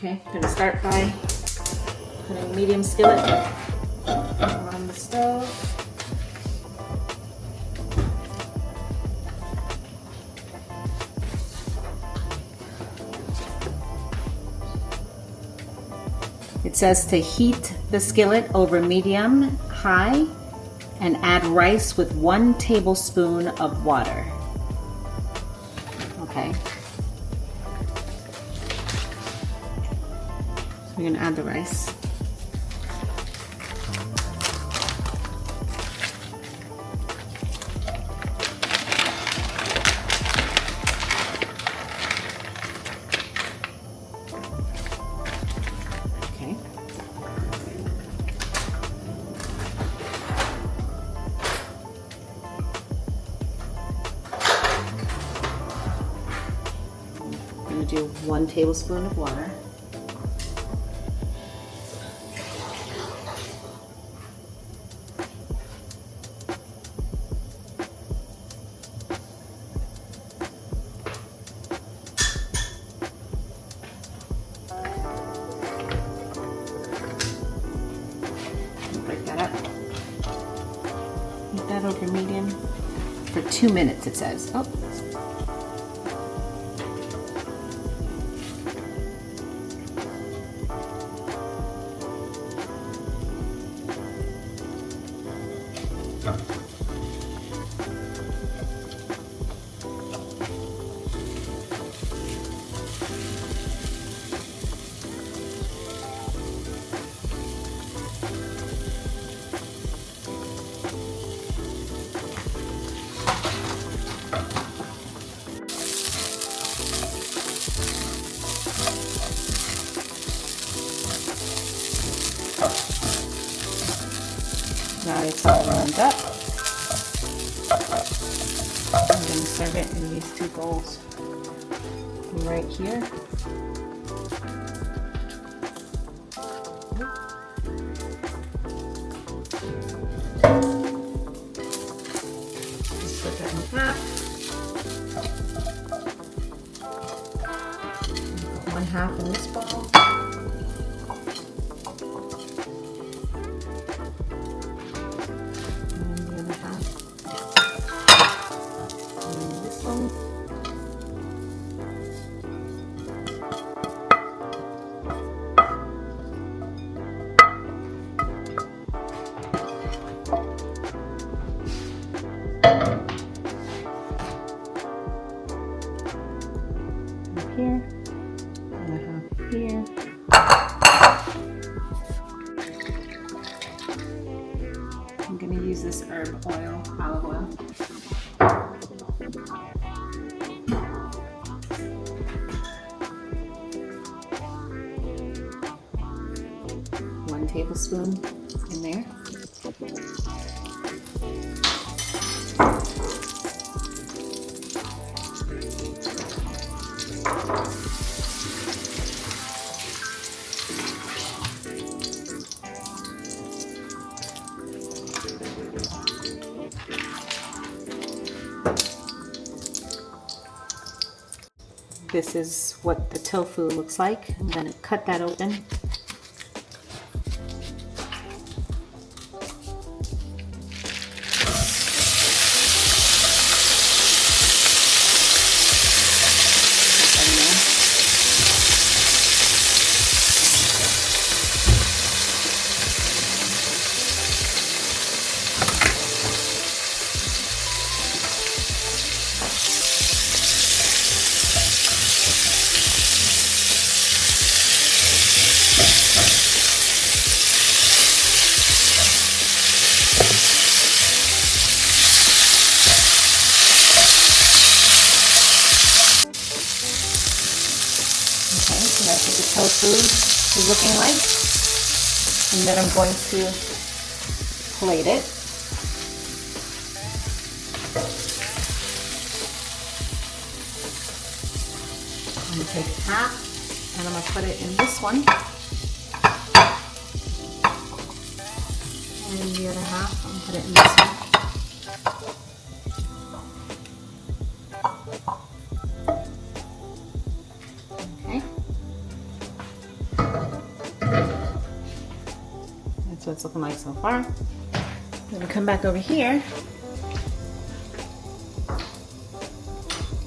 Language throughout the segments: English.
Okay, I'm gonna start by putting medium skillet on the stove. It says to heat the skillet over medium-high and add rice with 1 tablespoon of water. Okay. So we're gonna add the rice. Okay. I'm gonna do 1 tablespoon of water. Break that up. Heat that over medium for 2 minutes, it says. Oh. Now it's all warmed up. I'm going to serve it in these 2 bowls right here. Just put that in half. Put 1/2 in this bowl. Here, and I have here. I'm going to use this herb oil, olive oil. One tablespoon in there. This is what the tofu looks like. I'm going to cut that open. That's what the tofu is looking like. And then I'm going to plate it. I'm going to take half and I'm going to put it in this one. And the other half, I'm going to put it in this one. That's what it's looking like so far. Then we come back over here.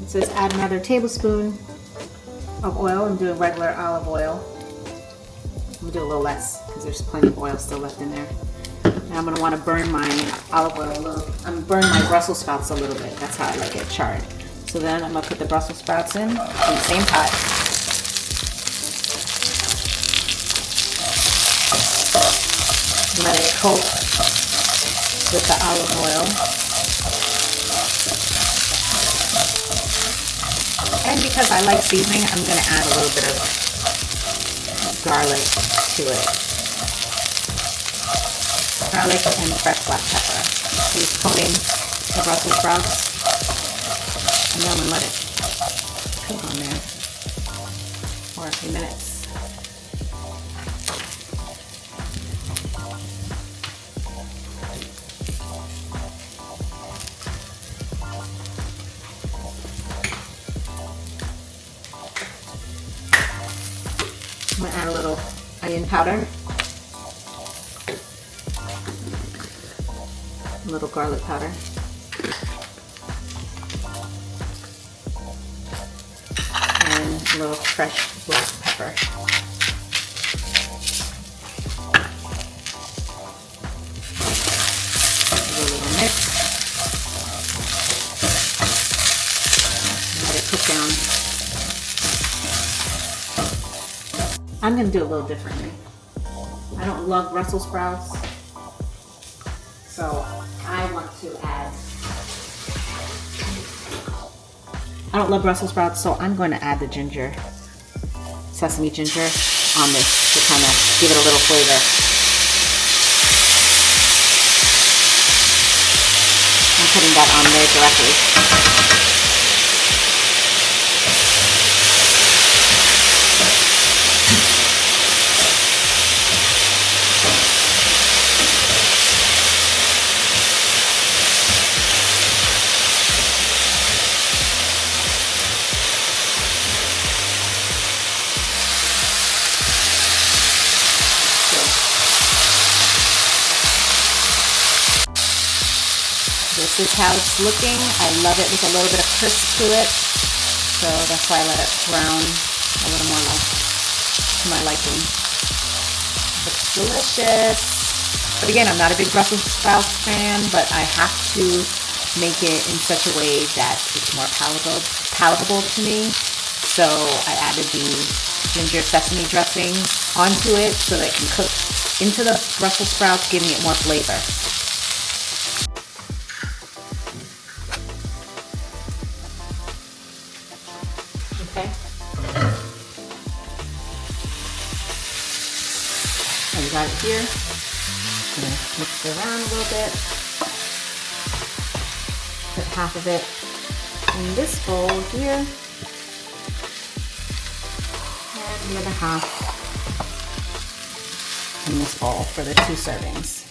It says add another tablespoon of oil. I'm doing regular olive oil. I'm gonna do a little less because there's plenty of oil still left in there. Now I'm gonna want to burn my olive oil a little. I'm burn my Brussels sprouts a little bit. That's how I like it charred. So then I'm gonna put the Brussels sprouts in the same pot. Let it coat with the olive oil. And because I like seasoning, I'm gonna add a little bit of garlic to it. Garlic and fresh black pepper. He's coating the Brussels sprouts. And then I'm gonna let it cook on there for a few minutes. I'm gonna add a little onion powder, a little garlic powder, and a little fresh black pepper. A little mix. Let it cook down. I'm going to do it a little differently. I don't love Brussels sprouts, so I want to add, I don't love Brussels sprouts, so I'm going to add the ginger, sesame ginger on this to kind of give it a little flavor. I'm putting that on there directly. This is how it's looking. I love it with a little bit of crisp to it. So that's why I let it brown a little more to my liking. Looks delicious. But again, I'm not a big Brussels sprouts fan, but I have to make it in such a way that it's more palatable to me. So I added the ginger sesame dressing onto it so that it can cook into the Brussels sprouts, giving it more flavor. Okay. So we got it here. I'm gonna mix it around a little bit. Put half of it in this bowl here. And the other half in this bowl for the 2 servings.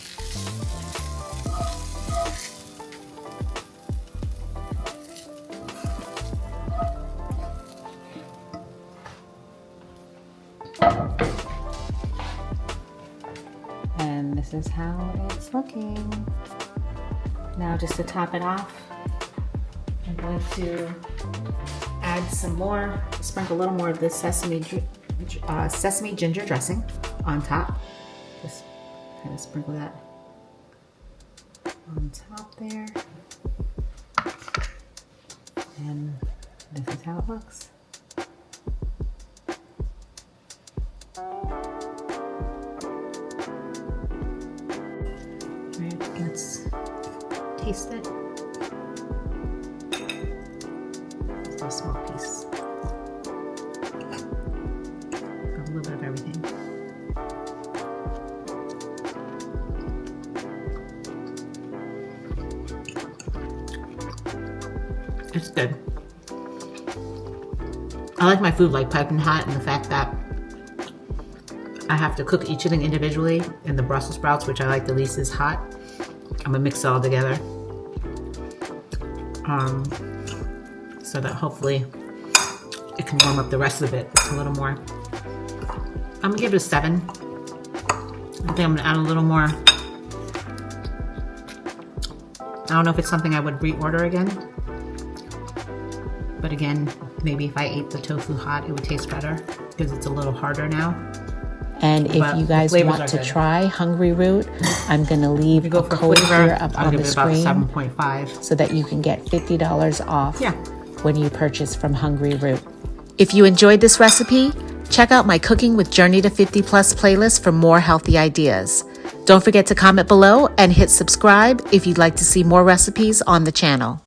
And this is how it's looking. Now just to top it off, I'm going to add some more, sprinkle a little more of this sesame ginger dressing on top. Just kind of sprinkle that on top there. And this is how it looks. Alright, let's taste it. Just a small piece. A little bit of everything. It's good. I like my food like piping hot, and the fact that I have to cook each thing individually, and the Brussels sprouts, which I like the least, is hot. I'm gonna mix it all together so that hopefully it can warm up the rest of it a little more. I'm gonna give it a 7. I think I'm gonna add a little more. I don't know if it's something I would reorder again. But again, maybe if I ate the tofu hot, it would taste better because it's a little harder now. And if you guys want to try Hungryroot, I'm going to leave a code here up on the screen 7.5 so that you can get $50 off when you purchase from Hungryroot. If you enjoyed this recipe, check out my Cooking with Journey to 50 Plus playlist for more healthy ideas. Don't forget to comment below and hit subscribe if you'd like to see more recipes on the channel.